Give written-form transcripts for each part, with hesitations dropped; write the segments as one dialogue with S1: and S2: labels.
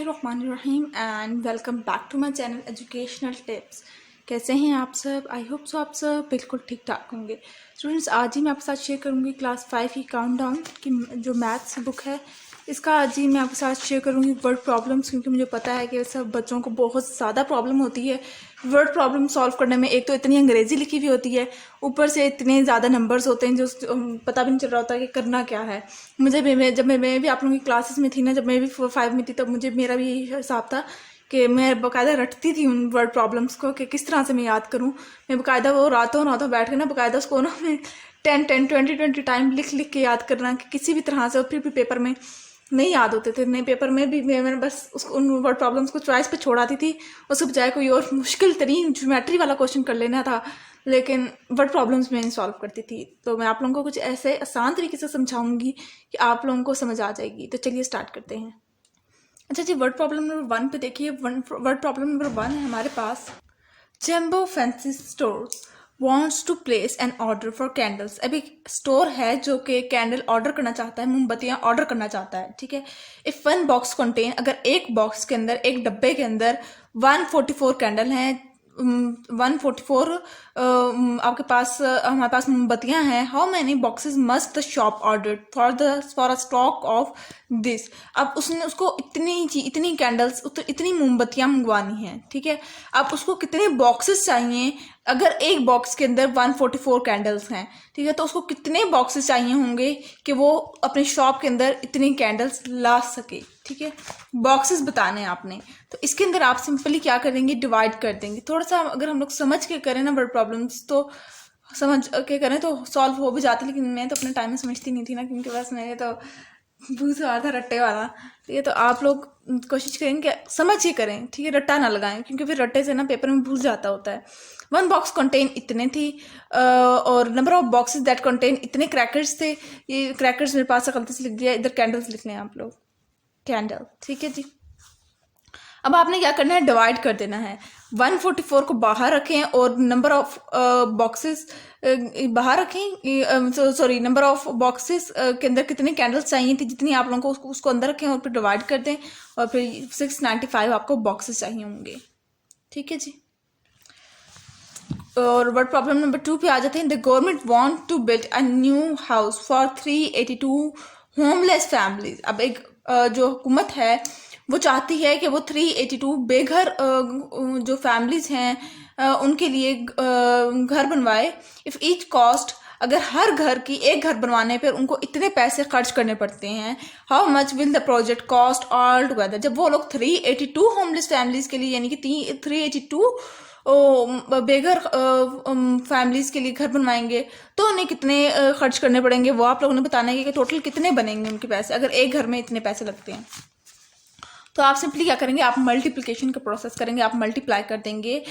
S1: बिस्मिल्लाहिर्रहमानिर्रहीम and welcome back to my channel educational tips. कैसे हैं आप सब? आई होप सो आप सब बिल्कुल ठीक ठाक होंगे। स्टूडेंट्स, आज ही मैं आपके साथ शेयर करूंगी क्लास 5 की काउंटडाउन की जो मैथ्स बुक है इसका आज ही मैं आपके साथ शेयर करूंगी वर्ड प्रॉब्लम्स, क्योंकि मुझे पता है कि सब बच्चों को बहुत ज़्यादा प्रॉब्लम होती है वर्ड प्रॉब्लम सॉल्व करने में। एक तो इतनी अंग्रेज़ी लिखी हुई होती है, ऊपर से इतने ज़्यादा नंबर्स होते हैं जो पता भी नहीं चल रहा होता कि करना क्या है। मुझे भी जब मैं भी आप लोगों की क्लासेस में थी ना, जब मैं भी 5 में थी, तब मुझे मेरा भी यही हिसाब था कि मैं बाकायदा रटती थी उन वर्ड प्रॉब्लम्स को कि किस तरह से मैं याद करूं। मैं बाकायदा वो रातों बैठ के ना बाकायदा उसको ना मैं 10-20 टाइम लिख के याद करना कि किसी भी तरह से। और फिर भी पेपर में नहीं याद होते थे, नहीं पेपर में भी मैंने बस उसको उन वर्ड प्रॉब्लम्स को चॉइस पे छोड़ आती थी, उसके बजाय कोई और मुश्किल तरीन ज्योमेट्री वाला क्वेश्चन कर लेना था, लेकिन वर्ड प्रॉब्लम्स में सॉल्व करती थी। तो मैं आप लोगों को कुछ ऐसे आसान तरीके से समझाऊंगी कि आप लोगों को समझ आ जाएगी। तो चलिए स्टार्ट करते हैं। अच्छा जी, वर्ड प्रॉब्लम नंबर 1 पे देखिए। वर्ड प्रॉब्लम नंबर 1 है हमारे पास, jumbo fancy stores wants to place an order for candles। अभी स्टोर है जो कि कैंडल ऑर्डर करना चाहता है, मोमबत्तियां ऑर्डर करना चाहता है, ठीक है। इफ वन बॉक्स कंटेन, अगर एक बॉक्स के अंदर, एक डब्बे के अंदर 144 कैंडल हैं, 144 आपके पास हमारे पास मोमबत्तियां हैं। How many boxes must the shop order for a stock of this. अब उसने उसको इतनी कैंडल्स, इतनी मोमबत्तियां मंगवानी है, ठीक है। अब उसको कितने बॉक्सेस चाहिए? अगर एक बॉक्स के अंदर 144 कैंडल्स हैं, ठीक है, तो उसको कितने बॉक्सेस चाहिए होंगे कि वो अपने शॉप के अंदर इतनी कैंडल्स ला सके, ठीक है। बॉक्सेस बताने हैं आपने, तो इसके अंदर आप सिंपली क्या करेंगे, डिवाइड कर देंगे। थोड़ा सा अगर हम लोग समझ के करें ना वर्ड प्रॉब्लम्स, तो समझ के करें तो सॉल्व हो भी जाती, लेकिन मैं तो अपने टाइम में समझती नहीं थी ना, क्योंकि बस मेरे तो भूत आ था रट्टे वाला। ठीक है, तो आप लोग कोशिश करेंगे समझ के करें, ठीक है, रट्टा ना लगाएं, क्योंकि फिर रट्टे से ना पेपर में भूल जाता होता है। 1 बॉक्स कंटेन इतने थी, और number of boxes that contain इतने क्रैकर्स थे। ये क्रैकर्स मेरे पास गलती से लिख दिया, इधर कैंडल्स लिख लें आप लोग, कैंडल, ठीक है जी। अब आपने क्या करना है, डिवाइड कर देना है। 144 को बाहर रखें और नंबर ऑफ बॉक्सेस बाहर रखें, सॉरी नंबर ऑफ बॉक्सेस के अंदर कितने कैंडल्स चाहिए थी, जितनी आप लोगों को उसको अंदर रखें और फिर डिवाइड कर दें, और फिर 695 आपको बॉक्सेस चाहिए होंगे, ठीक है जी। और वर्ड प्रॉब्लम नंबर 2 पे आ जाते हैं। The government want to build a new house for 382 homeless families. अब एक जो हुकूमत है वो चाहती है कि वो 382 बेघर जो फैमिलीज हैं उनके लिए घर बनवाए। इफ ईच कॉस्ट, अगर हर घर की एक घर बनवाने पर उनको इतने पैसे खर्च करने पड़ते हैं, how much will the project cost all together. जब वो लोग 382 होमलेस फैमिलीज के लिए, यानी कि 382 बेघर फैमिलीज के लिए घर बनवाएंगे, तो उन्हें कितने खर्च करने पड़ेंगे, वो आप लोगों ने बताना है कि टोटल कितने बनेंगे उनके पैसे, अगर एक घर में इतने पैसे लगते हैं। तो आप सिंपली क्या करेंगे, आप मल्टीप्लिकेशन का प्रोसेस करेंगे, आप मल्टीप्लाई कर देंगे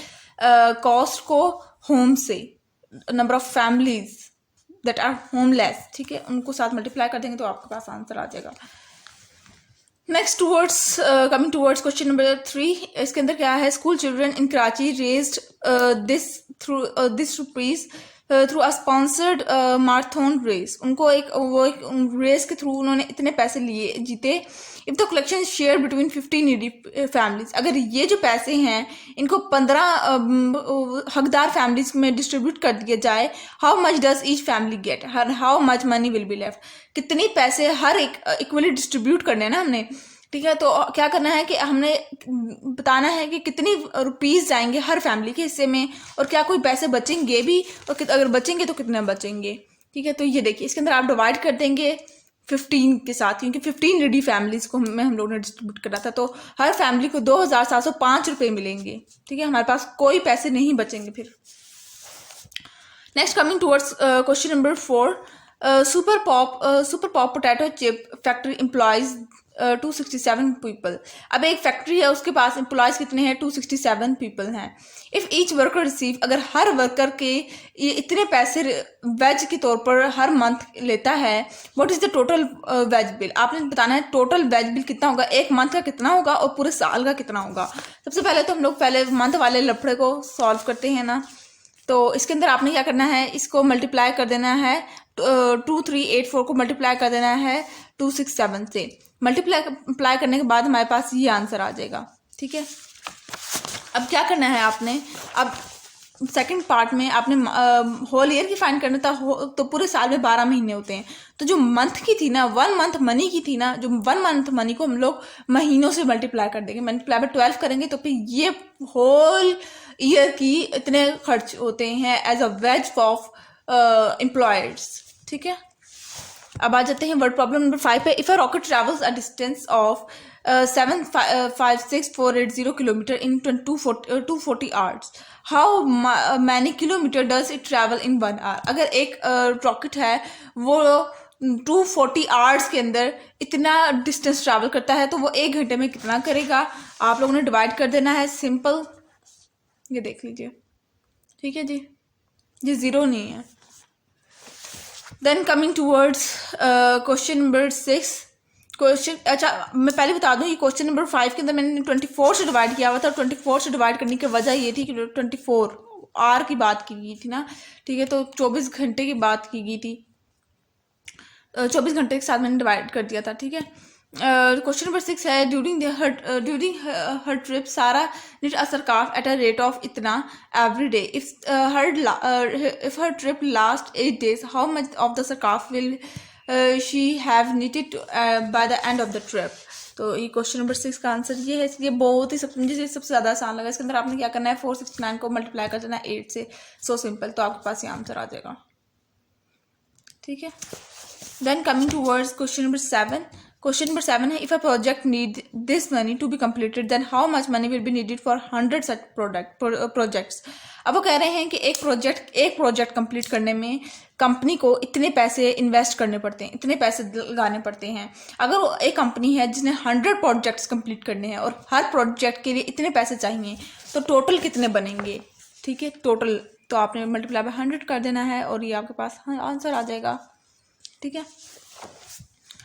S1: कॉस्ट को होम से, number of families that are homeless, ठीक है, उनको साथ मल्टीप्लाई कर देंगे तो आपके पास आंसर आ जाएगा। Next towards coming towards question number 3, इसके अंदर क्या है, school children in Karachi raised this rupees through a sponsored marathon race. उनको एक रेस के थ्रू उन्होंने इतने पैसे लिए जीते। If the collection share between 15 needy families, अगर ये जो पैसे हैं इनको 15 हकदार फैमिलीज में डिस्ट्रीब्यूट कर दिया जाए, how much does each family get, how much money will be left. कितनी पैसे हर एक इक्वली डिस्ट्रीब्यूट करने हैं ना हमने, ठीक है। तो क्या करना है कि हमने बताना है कि कितनी रुपीस जाएंगे हर फैमिली के हिस्से में, और क्या कोई पैसे बचेंगे भी, और अगर बचेंगे तो कितने बचेंगे, ठीक है। तो ये देखिए, इसके अंदर आप डिवाइड कर देंगे 15 के साथ, क्योंकि 15 नीडी फैमिलीज को हम लोग ने डिस्ट्रीब्यूट करा था, तो हर फैमिली को 2705 रुपये मिलेंगे, ठीक है। हमारे पास कोई पैसे नहीं बचेंगे फिर। Next coming towards question number 4, super pop potato chip factory employees 267 people. अब एक फैक्ट्री है, उसके पास एम्प्लॉयज कितने हैं, 267 पीपल हैं। इफ ईच वर्कर रिसीव, अगर हर वर्कर के ये इतने पैसे वेज के तौर पर हर मंथ लेता है, what is the total wage bill. आपने बताना है टोटल वेज बिल कितना होगा, एक मंथ का कितना होगा और पूरे साल का कितना होगा। सबसे पहले तो हम लोग पहले मंथ वाले लफड़े को सॉल्व करते हैं ना, तो इसके अंदर आपने क्या करना है, इसको मल्टीप्लाई कर देना है 2384 को मल्टीप्लाई कर देना है 267 से। मल्टीप्लाई करने के बाद हमारे पास ये आंसर आ जाएगा। ठीक है, अब क्या करना है आपने, अब सेकंड पार्ट में आपने होल ईयर की फाइंड करना था, तो पूरे साल में 12 महीने होते हैं, तो जो मंथ की थी ना, 1 मंथ मनी की थी ना, जो 1 मंथ मनी को हम लोग महीनों से मल्टीप्लाई कर देंगे, मल्टीप्लाई बाय 12 करेंगे, तो फिर ये होल ईयर की इतने खर्च होते हैं as a wage of employers. ठीक है, अब आ जाते हैं वर्ड प्रॉब्लम नंबर 5 पे। If a rocket travels a distance of 756,480 kilometer in 240 hours, how many kilometer does it travel in 1 hour. अगर एक रॉकेट है वो 240 आवर्स के अंदर इतना डिस्टेंस ट्रैवल करता है, तो वो 1 घंटे में कितना करेगा। आप लोगों ने डिवाइड कर देना है, सिंपल, ये देख लीजिए। ठीक है जी, ये 0 नहीं है। Then coming towards question number 6। Question, अच्छा मैं पहले बता दूं, ये क्वेश्चन नंबर 5 के अंदर मैंने 24 से डिवाइड किया हुआ था, और 24 से डिवाइड करने की वजह ये थी कि 24 आवर की बात की गई थी ना। ठीक है, तो 24 घंटे की बात की गई थी, 24 घंटे के साथ मैंने डिवाइड कर दिया था। ठीक है, क्वेश्चन नंबर 6 है, during her trip Sara need a सर्काफ एट अ रेट ऑफ इतना every day. If her trip last 8 days, how much of the सर्काफ will she have needed by the end of the trip. तो ये question number 6 का answer ये है। ये बहुत ही मुझे सबसे ज़्यादा आसान लगा। इसके अंदर आपने क्या करना है, 469 को मल्टीप्लाई कर देना 8 से, सो सिंपल, तो आपके पास ये आंसर आ जाएगा। ठीक है, then coming towards question number 7। Question number 7 है, if a project need this money to be completed, then how much money will be needed for 100 such projects. अब वो कह रहे हैं कि एक प्रोजेक्ट कंप्लीट करने में कंपनी को इतने पैसे इन्वेस्ट करने पड़ते हैं, इतने पैसे लगाने पड़ते हैं। अगर वो एक कंपनी है जिसने 100 प्रोजेक्ट्स कंप्लीट करने हैं और हर प्रोजेक्ट के लिए इतने पैसे चाहिए, तो टोटल कितने बनेंगे। ठीक है, टोटल तो आपने मल्टीप्लाई बाय 100 कर देना है और ये आपके पास आंसर आ जाएगा। ठीक है,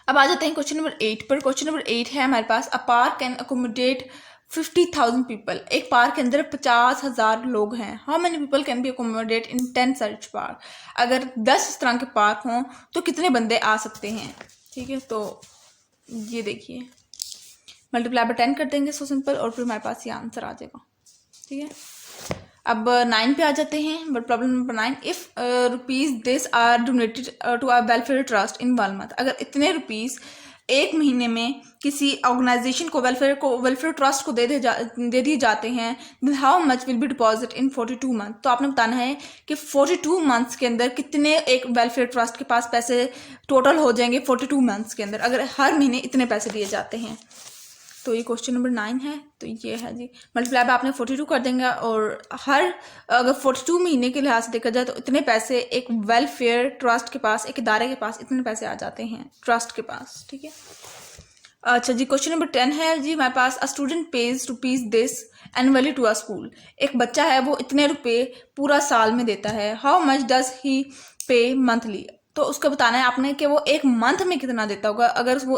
S1: अब आ जाते हैं क्वेश्चन नंबर 8 पर। क्वेश्चन नंबर 8 है हमारे पास, अ पार्क कैन अकोमोडेट 50,000 पीपल। एक पार्क के अंदर 50,000 लोग हैं। How many people can be accommodate in 10 such park. अगर 10 इस तरह के पार्क हों तो कितने बंदे आ सकते हैं। ठीक है, तो ये देखिए, मल्टीप्लाई बाय 10 कर देंगे, सो सिंपल, और फिर हमारे पास ये आंसर आ जाएगा। ठीक है, अब 9 पे आ जाते हैं। But problem number 9, if rupees this are donated to a welfare trust in 1 month. अगर इतने रुपीज एक महीने में किसी ऑर्गेनाइजेशन को वेलफेयर ट्रस्ट को दे दिए जाते हैं, then how much will be deposit in 42 month. तो आपने बताना है कि 42 मंथ्स के अंदर कितने एक वेलफेयर ट्रस्ट के पास पैसे टोटल हो जाएंगे 42 मंथ्स के अंदर, अगर हर महीने इतने पैसे दिए जाते हैं। तो ये क्वेश्चन नंबर 9 है। तो ये है जी, मल्टीप्लाई बाय आपने 42 कर देंगे, और हर अगर 42 महीने के लिहाज से देखा जाए तो इतने पैसे एक वेलफेयर ट्रस्ट के पास, एक इदारे के पास इतने पैसे आ जाते हैं ट्रस्ट के पास। ठीक है, अच्छा जी, क्वेश्चन नंबर 10 है जी हमारे पास, a student pays rupees this annually to a school. एक बच्चा है वो इतने रुपए पूरा साल में देता है। हाउ मच डज ही पे मंथली। तो उसका बताना है आपने कि वो एक मंथ में कितना देता होगा। अगर वो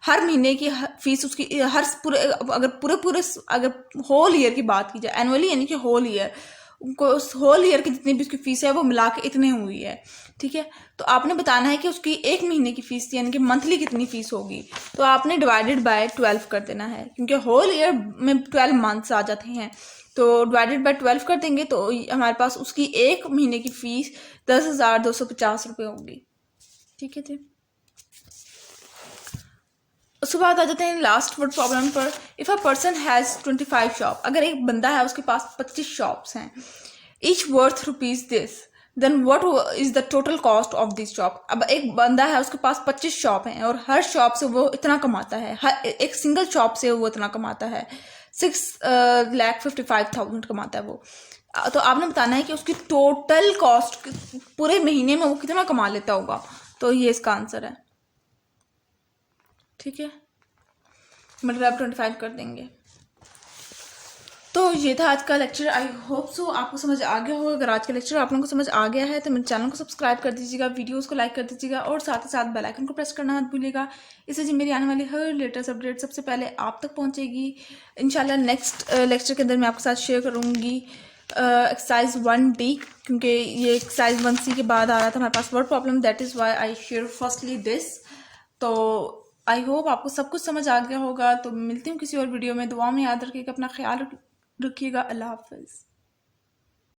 S1: हर महीने की फीस उसकी हर पूरे अगर होल ईयर की बात की जाए, एनुअली यानी कि होल ईयर, उनको उस होल ईयर की जितनी भी उसकी फीस है वो मिला के इतने हुई है। ठीक है, तो आपने बताना है कि उसकी एक महीने की फीस यानी कि मंथली कितनी फीस होगी। तो आपने डिवाइडेड बाय 12 कर देना है, क्योंकि होल ईयर में 12 मंथ्स आ जाते हैं। तो डिवाइडेड बाय 12 कर देंगे तो हमारे पास उसकी एक महीने की फीस 10,250 रुपये होगी। ठीक है जी, उसके बाद आ जाते हैं लास्ट वर्ड प्रॉब्लम पर। If a person has 25 shop. अगर एक बंदा है उसके पास 25 शॉप्स हैं, each worth rupees this, then what is the total cost of this shop. अब एक बंदा है उसके पास 25 शॉप हैं और हर शॉप से वो इतना कमाता है, हर एक सिंगल शॉप से वो इतना कमाता है, 6,55,000 कमाता है वो। तो आपने बताना है कि उसकी टोटल कॉस्ट पूरे महीने में वो कितना कमा लेता होगा। तो ये इसका आंसर है। ठीक है, मतलब आप 25 कर देंगे। तो ये था आज का लेक्चर। आई होप सो आपको समझ आ गया हो। अगर आज का लेक्चर आप लोगों को समझ आ गया है तो मेरे चैनल को सब्सक्राइब कर दीजिएगा, वीडियोस को लाइक कर दीजिएगा और साथ ही साथ बेल आइकन को प्रेस करना मत भूलिएगा। इससे जी मेरी आने वाली हर लेटेस्ट अपडेट सबसे पहले आप तक पहुंचेगी। इंशाल्लाह नेक्स्ट लेक्चर के अंदर मैं आपके साथ शेयर करूँगी एक्सरसाइज 1D, क्योंकि ये एक्सरसाइज 1C के बाद आ रहा था हमारे पास word problem, that is why I share firstly this. तो आई होप आपको सब कुछ समझ आ गया होगा। तो मिलती हूँ किसी और वीडियो में। दुआ में याद रखिएगा, अपना ख्याल रखिएगा। अल्लाह हाफ़िज़।